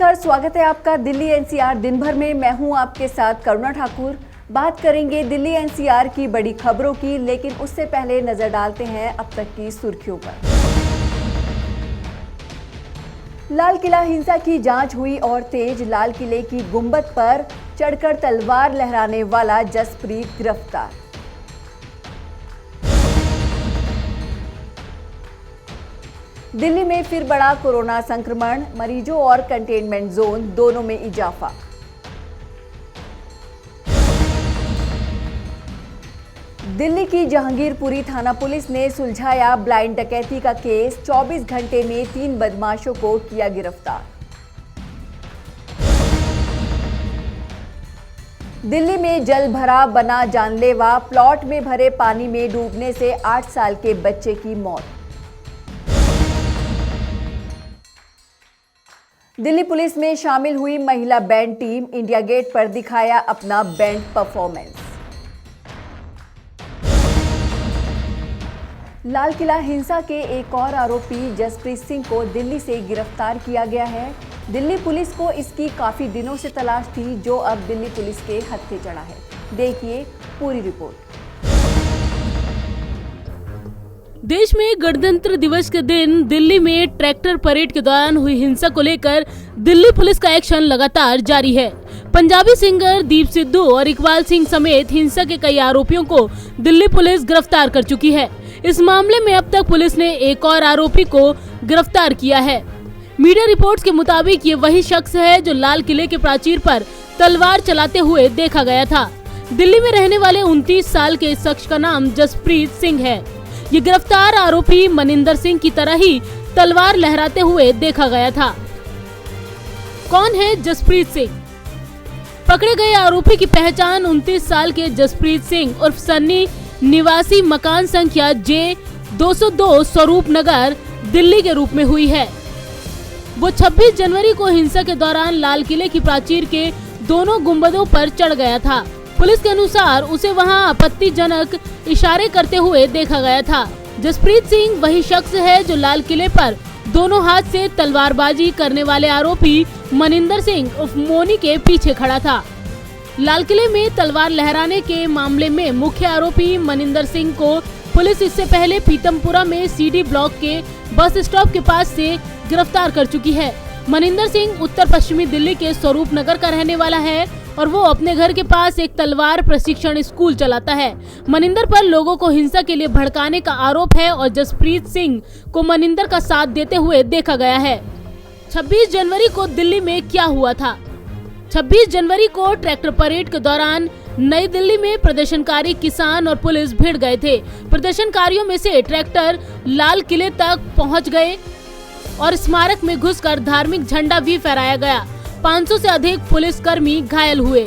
नमस्कार, स्वागत है आपका दिल्ली एनसीआर दिन भर में। मैं हूं आपके साथ करुणा ठाकुर। बात करेंगे दिल्ली एनसीआर की बड़ी खबरों की, लेकिन उससे पहले नजर डालते हैं अब तक की सुर्खियों पर। लाल किला हिंसा की जांच हुई और तेज। लाल किले की गुंबद पर चढ़कर तलवार लहराने वाला जसप्रीत गिरफ्तार। दिल्ली में फिर बढ़ा कोरोना संक्रमण, मरीजों और कंटेनमेंट जोन दोनों में इजाफा। दिल्ली की जहांगीरपुरी थाना पुलिस ने सुलझाया ब्लाइंड डकैती का केस। 24 घंटे में 3 बदमाशों को किया गिरफ्तार। दिल्ली में जल भरा बना जानलेवा। प्लॉट में भरे पानी में डूबने से 8 साल के बच्चे की मौत। दिल्ली पुलिस में शामिल हुई महिला बैंड टीम। इंडिया गेट पर दिखाया अपना बैंड परफॉर्मेंस। लाल किला हिंसा के एक और आरोपी जसप्रीत सिंह को दिल्ली से गिरफ्तार किया गया है। दिल्ली पुलिस को इसकी काफी दिनों से तलाश थी, जो अब दिल्ली पुलिस के हत्थे चढ़ा है। देखिए पूरी रिपोर्ट। देश में गणतंत्र दिवस के दिन दिल्ली में ट्रैक्टर परेड के दौरान हुई हिंसा को लेकर दिल्ली पुलिस का एक्शन लगातार जारी है। पंजाबी सिंगर दीप सिद्धू और इकबाल सिंह समेत हिंसा के कई आरोपियों को दिल्ली पुलिस गिरफ्तार कर चुकी है। इस मामले में अब तक पुलिस ने एक और आरोपी को गिरफ्तार किया है। मीडिया रिपोर्ट्स के मुताबिक ये वही शख्स है जो लाल किले के प्राचीर पर तलवार चलाते हुए देखा गया था। दिल्ली में रहने वाले 29 साल के इस शख्स का नाम जसप्रीत सिंह है। ये गिरफ्तार आरोपी मनिंदर सिंह की तरह ही तलवार लहराते हुए देखा गया था। कौन है जसप्रीत सिंह? पकड़े गए आरोपी की पहचान 29 साल के जसप्रीत सिंह उर्फ सन्नी निवासी मकान संख्या J202 स्वरूप नगर दिल्ली के रूप में हुई है। वो 26 जनवरी को हिंसा के दौरान लाल किले की प्राचीर के दोनों गुंबदों पर चढ़ गया था। पुलिस के अनुसार उसे वहां आपत्तिजनक इशारे करते हुए देखा गया था। जसप्रीत सिंह वही शख्स है जो लाल किले पर दोनों हाथ से तलवारबाजी करने वाले आरोपी मनिंदर सिंह उर्फ मोनी के पीछे खड़ा था। लाल किले में तलवार लहराने के मामले में मुख्य आरोपी मनिंदर सिंह को पुलिस इससे पहले पीतमपुरा में सीडी ब्लॉक के बस स्टॉप के पास से गिरफ्तार कर चुकी है। मनिंदर सिंह उत्तर पश्चिमी दिल्ली के स्वरूप नगर का रहने वाला है और वो अपने घर के पास एक तलवार प्रशिक्षण स्कूल चलाता है। मनिंदर पर लोगों को हिंसा के लिए भड़काने का आरोप है और जसप्रीत सिंह को मनिंदर का साथ देते हुए देखा गया है। 26 जनवरी को दिल्ली में क्या हुआ था? 26 जनवरी को ट्रैक्टर परेड के दौरान नई दिल्ली में प्रदर्शनकारी किसान और पुलिस भिड़ गए थे। प्रदर्शनकारियों में से ट्रैक्टर लाल किले तक पहुंच गए और स्मारक में घुसकर धार्मिक झंडा भी फहराया गया। 500 से अधिक पुलिसकर्मी घायल हुए।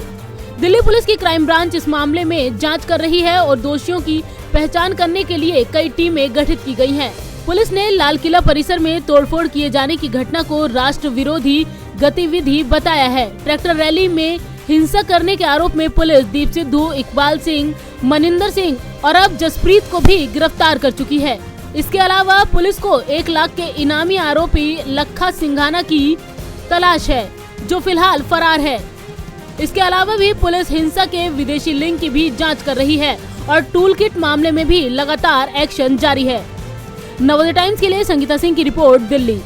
दिल्ली पुलिस की क्राइम ब्रांच इस मामले में जांच कर रही है और दोषियों की पहचान करने के लिए कई टीमें गठित की गई हैं। पुलिस ने लाल किला परिसर में तोड़फोड़ किए जाने की घटना को राष्ट्र विरोधी गतिविधि बताया है। ट्रैक्टर रैली में हिंसा करने के आरोप में पुलिस दीप सिद्धू, इकबाल सिंह, मनिंदर सिंह और अब जसप्रीत को भी गिरफ्तार कर चुकी है। इसके अलावा पुलिस को 1 लाख के इनामी आरोपी लखा सिंघाना की तलाश है, जो फिलहाल फरार है। इसके अलावा भी पुलिस हिंसा के विदेशी लिंक की भी जांच कर रही है और टूल किट मामले में भी लगातार एक्शन जारी है। नवोदय टाइम्स के लिए संगीता सिंह की रिपोर्ट, दिल्ली।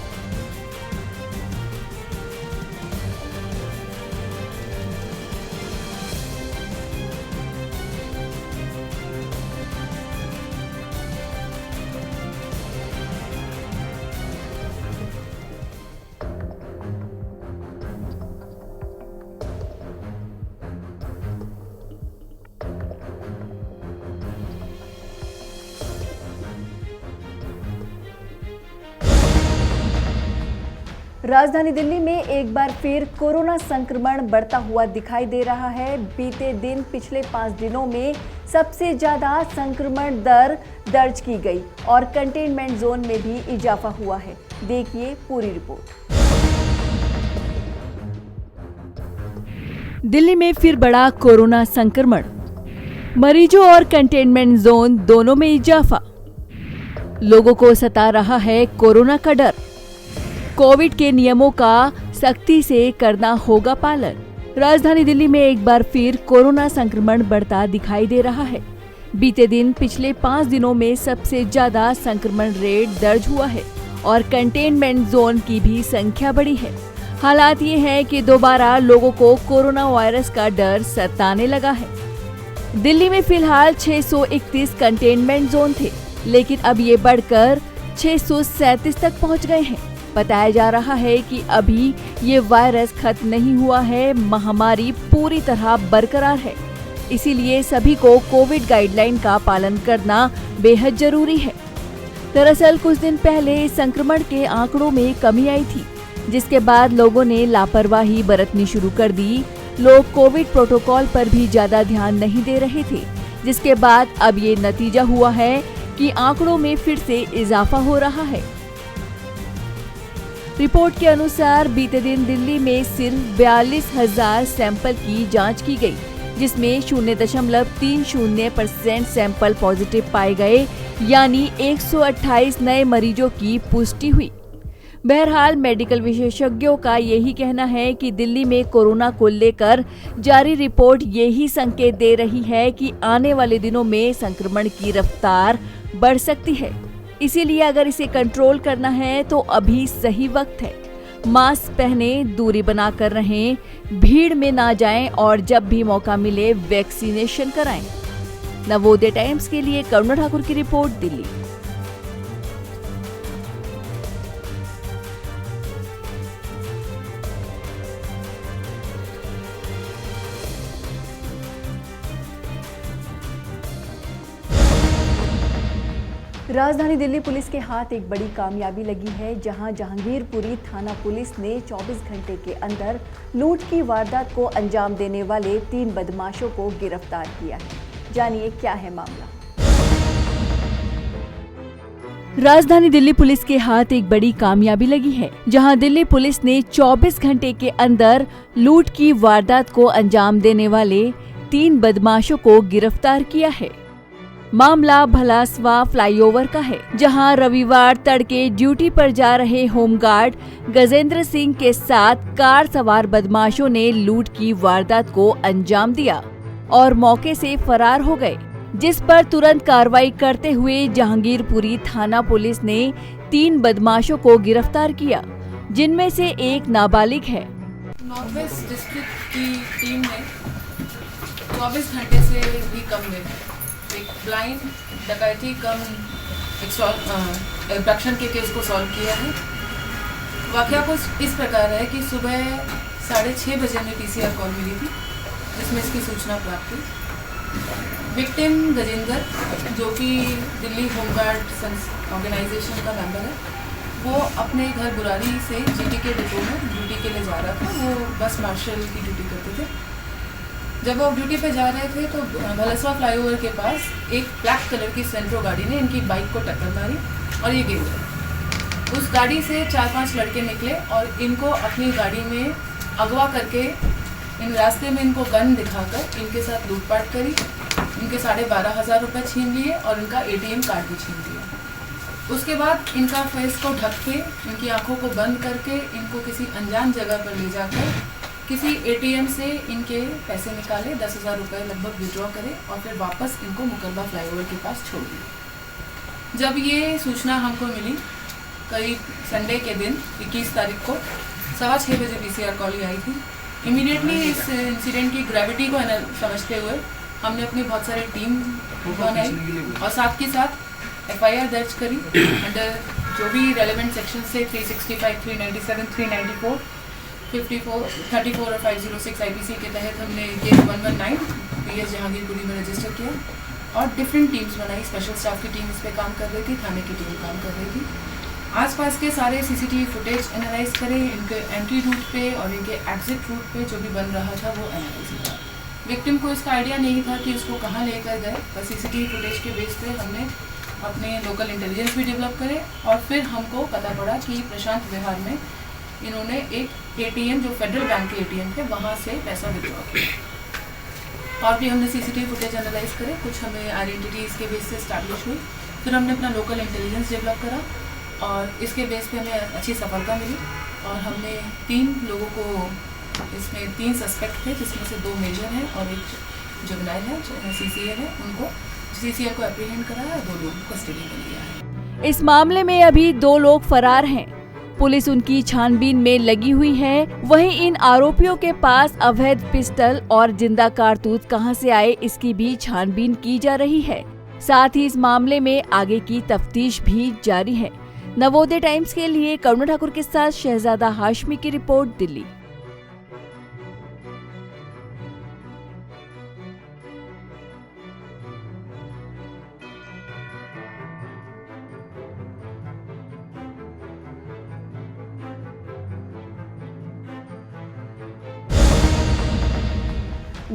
राजधानी दिल्ली में एक बार फिर कोरोना संक्रमण बढ़ता हुआ दिखाई दे रहा है। बीते दिन पिछले 5 दिनों में सबसे ज्यादा संक्रमण दर दर्ज की गई और कंटेनमेंट जोन में भी इजाफा हुआ है। देखिए पूरी रिपोर्ट। दिल्ली में फिर बढ़ा कोरोना संक्रमण, मरीजों और कंटेनमेंट जोन दोनों में इजाफा। लोगों को सता रहा है कोरोना का डर। कोविड के नियमों का सख्ती से करना होगा पालन। राजधानी दिल्ली में एक बार फिर कोरोना संक्रमण बढ़ता दिखाई दे रहा है। बीते दिन पिछले 5 दिनों में सबसे ज्यादा संक्रमण रेट दर्ज हुआ है और कंटेनमेंट जोन की भी संख्या बढ़ी है। हालात ये है कि दोबारा लोगों को कोरोना वायरस का डर सताने लगा है। दिल्ली में फिलहाल 631 कंटेनमेंट जोन थे, लेकिन अब ये बढ़कर 637 तक पहुंच गए हैं। बताया जा रहा है कि अभी ये वायरस खत्म नहीं हुआ है, महामारी पूरी तरह बरकरार है। इसीलिए सभी को कोविड गाइडलाइन का पालन करना बेहद जरूरी है। दरअसल कुछ दिन पहले संक्रमण के आंकड़ों में कमी आई थी, जिसके बाद लोगों ने लापरवाही बरतनी शुरू कर दी। लोग कोविड प्रोटोकॉल पर भी ज्यादा ध्यान नहीं दे रहे थे, जिसके बाद अब ये नतीजा हुआ है कि आंकड़ों में फिर से इजाफा हो रहा है। रिपोर्ट के अनुसार बीते दिन दिल्ली में सिर्फ 42,000 सैंपल की जांच की गई, जिसमें 0.30% सैंपल पॉजिटिव पाए गए, यानी 128 नए मरीजों की पुष्टि हुई। बहरहाल मेडिकल विशेषज्ञों का यही कहना है कि दिल्ली में कोरोना को लेकर जारी रिपोर्ट यही संकेत दे रही है कि आने वाले दिनों में संक्रमण की रफ्तार बढ़ सकती है। इसीलिए अगर इसे कंट्रोल करना है तो अभी सही वक्त है। मास्क पहने, दूरी बनाकर रहें, भीड़ में ना जाएं और जब भी मौका मिले वैक्सीनेशन कराएं। नवोदय टाइम्स के लिए करुणा ठाकुर की रिपोर्ट, दिल्ली। राजधानी दिल्ली पुलिस के हाथ एक बड़ी कामयाबी लगी है, जहां जहांगीरपुरी थाना पुलिस ने 24 घंटे के अंदर लूट की वारदात को अंजाम देने वाले 3 बदमाशों को गिरफ्तार किया है। जानिए क्या है मामला। राजधानी दिल्ली पुलिस के हाथ एक बड़ी कामयाबी लगी है, जहां दिल्ली पुलिस ने 24 घंटे के अंदर लूट की वारदात को अंजाम देने वाले 3 बदमाशों को गिरफ्तार किया है। मामला भलासवा फ्लाईओवर का है, जहां रविवार तड़के ड्यूटी पर जा रहे होमगार्ड गजेंद्र सिंह के साथ कार सवार बदमाशों ने लूट की वारदात को अंजाम दिया और मौके से फरार हो गए, जिस पर तुरंत कार्रवाई करते हुए जहांगीरपुरी थाना पुलिस ने 3 बदमाशों को गिरफ्तार किया, जिनमें से एक नाबालिग है। नॉर्थ वेस्ट डिस्ट्रिक्ट की टीम ने 24 घंटे से भी कम में एक ब्लाइंड डकैती कम एब्डक्शन के केस को सॉल्व किया है। वाकया कुछ इस प्रकार है कि सुबह 6:30 बजे में पीसीआर कॉल मिली थी, जिसमें इसकी सूचना प्राप्त हुई। विक्टिम गजेंद्र, जो कि दिल्ली होमगार्ड ऑर्गेनाइजेशन का मेंबर है, वो अपने घर बुरारी से जीटी के डिपो में ड्यूटी के लिए जा रहा था। वो बस मार्शल की ड्यूटी करते थे। जब वो ड्यूटी पे जा रहे थे तो भलसवा फ्लाईओवर के पास एक ब्लैक कलर की सेंट्रो गाड़ी ने इनकी बाइक को टक्कर मारी और ये गिर गए। उस गाड़ी से 4-5 लड़के निकले और इनको अपनी गाड़ी में अगवा करके इन रास्ते में इनको गन दिखाकर इनके साथ लूटपाट करी। इनके 12,500 रुपये छीन लिए और इनका ATM कार्ड भी छीन लिया। उसके बाद इनका फेस को ढक के, इनकी आंखों को बंद करके इनको किसी अनजान जगह पर ले जाकर किसी ATM से इनके पैसे निकाले, 10,000 रुपये लगभग विड्रॉ करे और फिर वापस इनको मुकरबा फ्लाईओवर के पास छोड़ दिया। जब ये सूचना हमको मिली करीब संडे के दिन 21 तारीख को 6:15 बजे पीसीआर कॉल आई थी। इमीडिएटली इस इंसिडेंट की ग्रेविटी को समझते हुए हमने अपनी बहुत सारी टीम बनाई और साथ के साथ FIR दर्ज करी अंडर जो भी रेलेवेंट सेक्शन से 365, 397, 394, 54, 34 और 506 IPC के तहत हमने केस 119 PS जहांगीरपुरी में रजिस्टर किया और डिफरेंट टीम्स बनाई। स्पेशल स्टाफ की टीम इस पे काम कर रही थी, थाने की टीम काम कर रही थी। आसपास के सारे CCTV फुटेज एनालाइज करें, इनके एंट्री रूट पे और इनके एग्जिट रूट पे जो भी बन रहा था वो एनालाइज किया। विक्टिम को इसका आइडिया नहीं था कि उसको कहाँ लेकर गए, पर CCTV फुटेज के बेस पे हमने अपने लोकल इंटेलिजेंस भी डेवलप करे और फिर हमको पता पड़ा कि प्रशांत विहार में इन्होंने एक ATM जो फेडरल बैंक के ATM थे वहाँ से पैसा विड्रॉ किया। और भी हमने CCTV फुटेज एनालाइज करे, कुछ हमें आइडेंटिटीज़ के बेस से स्टैब्लिश हुई। फिर हमने अपना लोकल इंटेलिजेंस डेवलप करा और इसके बेस पे हमें अच्छी सफलता मिली और हमने 3 लोगों को, इसमें 3 सस्पेक्ट थे जिसमें से 2 मेजर हैं और एक जुवेनाइल है, CCL है। उनको CCL को एप्रीहेंड कराया और 2 लोगों को कस्टडी में लिया है। इस मामले में अभी 2 लोग फरार हैं। पुलिस उनकी छानबीन में लगी हुई है। वहीं इन आरोपियों के पास अवैध पिस्टल और जिंदा कारतूस कहां से आए, इसकी भी छानबीन की जा रही है। साथ ही इस मामले में आगे की तफ्तीश भी जारी है। नवोदय टाइम्स के लिए करुणा ठाकुर के साथ शहजादा हाशमी की रिपोर्ट, दिल्ली।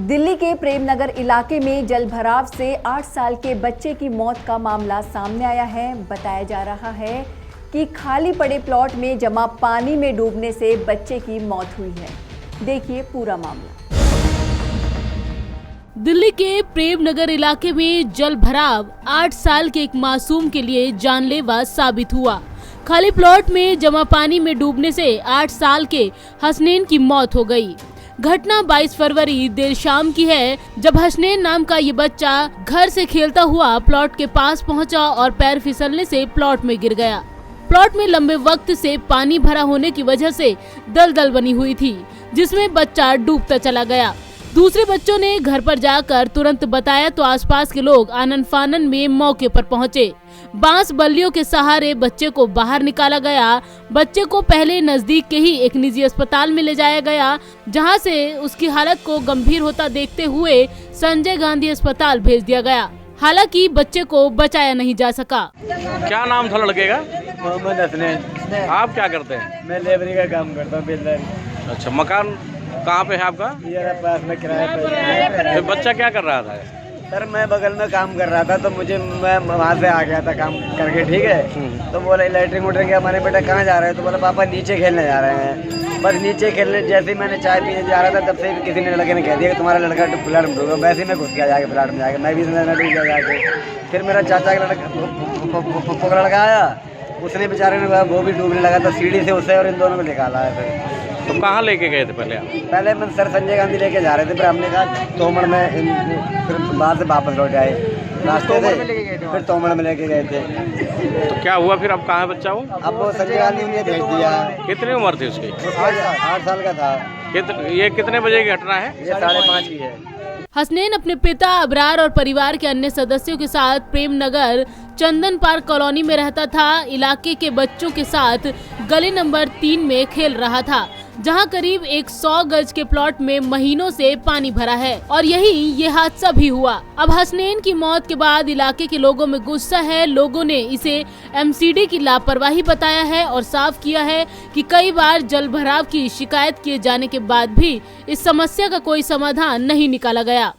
दिल्ली के प्रेमनगर इलाके में जलभराव से 8 साल के बच्चे की मौत का मामला सामने आया है। बताया जा रहा है कि खाली पड़े प्लॉट में जमा पानी में डूबने से बच्चे की मौत हुई है। देखिए पूरा मामला। दिल्ली के प्रेमनगर इलाके में जलभराव 8 साल के एक मासूम के लिए जानलेवा साबित हुआ। खाली प्लॉट में जमा पानी में डूबने से 8 साल के हसनैन की मौत हो गई। घटना 22 फरवरी देर शाम की है, जब हसनैन नाम का ये बच्चा घर से खेलता हुआ प्लॉट के पास पहुंचा और पैर फिसलने से प्लॉट में गिर गया। प्लॉट में लंबे वक्त से पानी भरा होने की वजह से दलदल बनी हुई थी, जिसमें बच्चा डूबता चला गया। दूसरे बच्चों ने घर पर जाकर तुरंत बताया तो आसपास के लोग आनन फानन में मौके पर पहुंचे। बांस बल्लियों के सहारे बच्चे को बाहर निकाला गया। बच्चे को पहले नजदीक के ही एक निजी अस्पताल में ले जाया गया, जहां से उसकी हालत को गंभीर होता देखते हुए संजय गांधी अस्पताल भेज दिया गया। हालांकि बच्चे को बचाया नहीं जा सका। क्या नाम था लड़के का? मोहम्मद हसनैन। आप क्या करते हैं? मैं लेबरी का काम करता हूँ, बिल्डर। अच्छा, मकान कहाँ पे है आपका? ये पास में किराए पे। तो बच्चा क्या कर रहा था? सर मैं बगल में काम कर रहा था, तो मैं वहाँ से आ गया था काम करके, ठीक है। तो बोला लैटरिन वोटरिन के, हमारे बेटा कहाँ जा रहे हैं? तो बोला पापा नीचे खेलने जा रहे हैं। बस नीचे खेलने जैसे ही मैंने चाय पीने जा रहा था, तब से किसी ने लड़के ने कह दिया कि तुम्हारा लड़का फ्लैट में डूबा। वैसे ही मैं घुस गया जाके फ्लैट में जाके, मैं भी डूब गया जाके। फिर मेरा चाचा का लड़का आया, उसने बेचारे ने वो भी डूबने लगा, तो सीढ़ी से उसे और इन दोनों को निकाला है। फिर तो कहाँ लेके गए थे पहले आप? पहले मैं सर संजय गांधी लेके जा रहे थे, फिर हमने कहा तोमड़ में, फिर बाहर से वापस लौट आए रास्ते से, फिर तोमड़ में लेके गए थे। तो क्या हुआ फिर? अब कहाँ है बच्चा वो? अब वो संजय गांधी ने भेज दिया। कितनी उम्र थी उसकी? 8 साल का था। ये कितने बजे की घटना है? ये 5:30 की है। हसनैन अपने पिता अबरार और परिवार के अन्य सदस्यों के साथ प्रेमनगर चंदन पार्क कॉलोनी में रहता था। इलाके के बच्चों के साथ गली नंबर 3 में खेल रहा था, जहां करीब 100 गज के प्लॉट में महीनों से पानी भरा है और यही ये हादसा भी हुआ। अब हसनैन की मौत के बाद इलाके के लोगों में गुस्सा है। लोगों ने इसे MCD की लापरवाही बताया है और साफ किया है कि कई बार जलभराव की शिकायत किए जाने के बाद भी इस समस्या का कोई समाधान नहीं निकाला गया।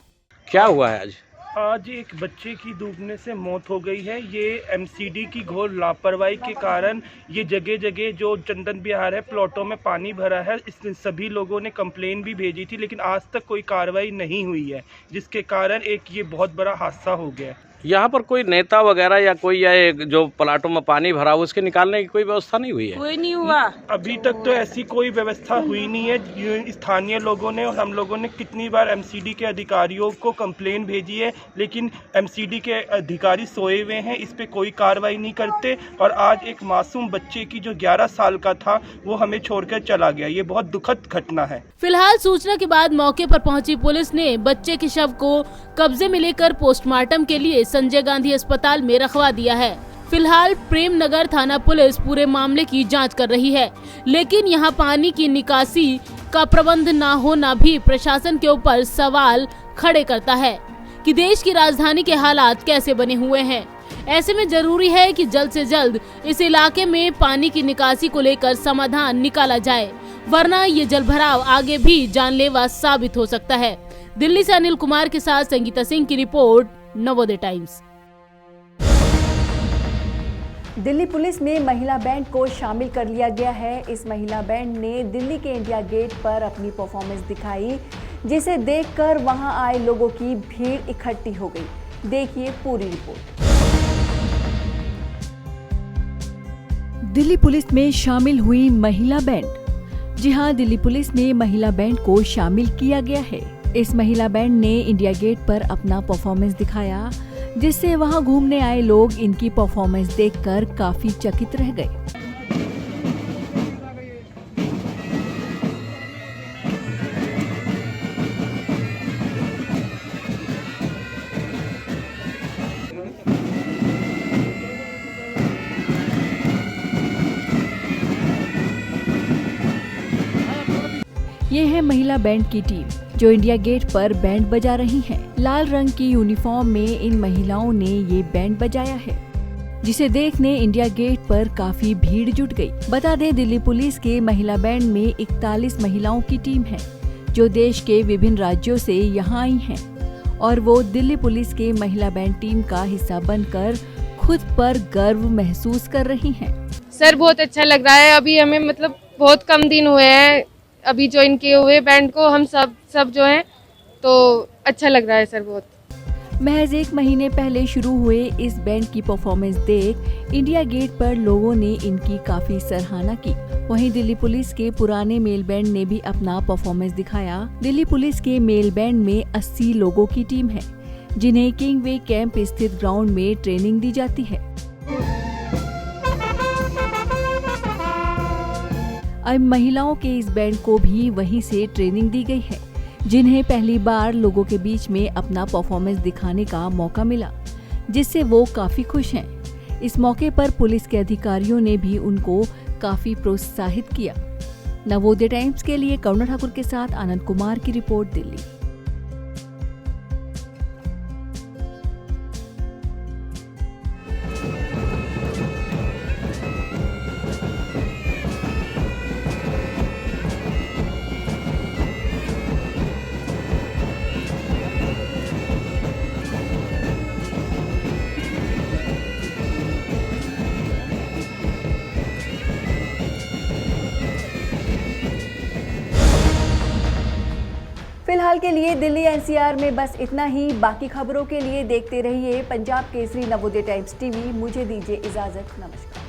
क्या हुआ है आज? आज एक बच्चे की डूबने से मौत हो गई है। ये MCD की घोर लापरवाही के कारण ये जगह जगह जो चंदन विहार है, प्लॉटों में पानी भरा है। इस सभी लोगों ने कंप्लेन भी भेजी थी, लेकिन आज तक कोई कार्रवाई नहीं हुई है, जिसके कारण एक ये बहुत बड़ा हादसा हो गया। यहाँ पर कोई नेता वगैरह या कोई जो प्लाटों में पानी भरा उसके निकालने की कोई व्यवस्था नहीं हुई है? कोई नहीं हुआ अभी तक, तो ऐसी कोई व्यवस्था हुई नहीं है। स्थानीय लोगों ने और हम लोगों ने कितनी बार MCD के अधिकारियों को कंप्लेन भेजी है, लेकिन MCD के अधिकारी सोए हुए हैं, इस पे कोई कार्रवाई नहीं करते। और आज एक मासूम बच्चे की जो 11 साल का था, वो हमें छोड़कर चला गया। ये बहुत दुखद घटना है। फिलहाल सूचना के बाद मौके पर पहुंची पुलिस ने बच्चे के शव को कब्जे में लेकर पोस्टमार्टम के लिए संजय गांधी अस्पताल में रखवा दिया है। फिलहाल प्रेमनगर थाना पुलिस पूरे मामले की जांच कर रही है, लेकिन यहां पानी की निकासी का प्रबंध न होना भी प्रशासन के ऊपर सवाल खड़े करता है कि देश की राजधानी के हालात कैसे बने हुए हैं। ऐसे में जरूरी है कि जल्द से जल्द इस इलाके में पानी की निकासी को लेकर समाधान निकाला जाए, वरना ये जलभराव आगे भी जानलेवा साबित हो सकता है। दिल्ली से अनिल कुमार के साथ संगीता सिंह की report, Navodaya times. Delhi police में महिला बैंड को शामिल कर लिया गया है। इस महिला बैंड ने दिल्ली के इंडिया गेट पर अपनी परफॉर्मेंस दिखाई, जिसे देखकर वहां आए लोगों की भीड़ इकट्ठी हो गई। देखिए पूरी रिपोर्ट। दिल्ली पुलिस में शामिल हुई महिला बैंड। जी हां, दिल्ली पुलिस में महिला बैंड को शामिल किया गया है। इस महिला बैंड ने इंडिया गेट पर अपना परफॉर्मेंस दिखाया, जिससे वहां घूमने आए लोग इनकी परफॉर्मेंस देखकर काफी चकित रह गए। ये है महिला बैंड की टीम जो इंडिया गेट पर बैंड बजा रही है। लाल रंग की यूनिफॉर्म में इन महिलाओं ने ये बैंड बजाया है, जिसे देखने इंडिया गेट पर काफी भीड़ जुट गई। बता दें, दिल्ली पुलिस के महिला बैंड में 41 महिलाओं की टीम है जो देश के विभिन्न राज्यों से यहाँ आई हैं और वो दिल्ली पुलिस के महिला बैंड टीम का हिस्सा बनकर खुद पर गर्व महसूस कर रही हैं। सर बहुत अच्छा लग रहा है। अभी हमें मतलब बहुत कम दिन हुए हैं अभी ज्वाइन किए हुए बैंड को, हम सब जो हैं, तो अच्छा लग रहा है सर बहुत। महज 1 महीने पहले शुरू हुए इस बैंड की परफॉर्मेंस देख इंडिया गेट पर लोगों ने इनकी काफी सराहना की। वहीं दिल्ली पुलिस के पुराने मेल बैंड ने भी अपना परफॉर्मेंस दिखाया। दिल्ली पुलिस के मेल बैंड में 80 लोगों की टीम है, जिन्हें किंगवे कैंप स्थित ग्राउंड में ट्रेनिंग दी जाती है। अब महिलाओं के इस बैंड को भी वहीं से ट्रेनिंग दी गई है, जिन्हें पहली बार लोगों के बीच में अपना परफॉर्मेंस दिखाने का मौका मिला, जिससे वो काफी खुश हैं। इस मौके पर पुलिस के अधिकारियों ने भी उनको काफी प्रोत्साहित किया। नवोदय टाइम्स के लिए करुणा ठाकुर के साथ आनंद कुमार की रिपोर्ट, दिल्ली। फिलहाल के लिए दिल्ली एनसीआर में बस इतना ही। बाकी खबरों के लिए देखते रहिए पंजाब केसरी नवोदय टाइम्स टीवी। मुझे दीजिए इजाजत, नमस्कार।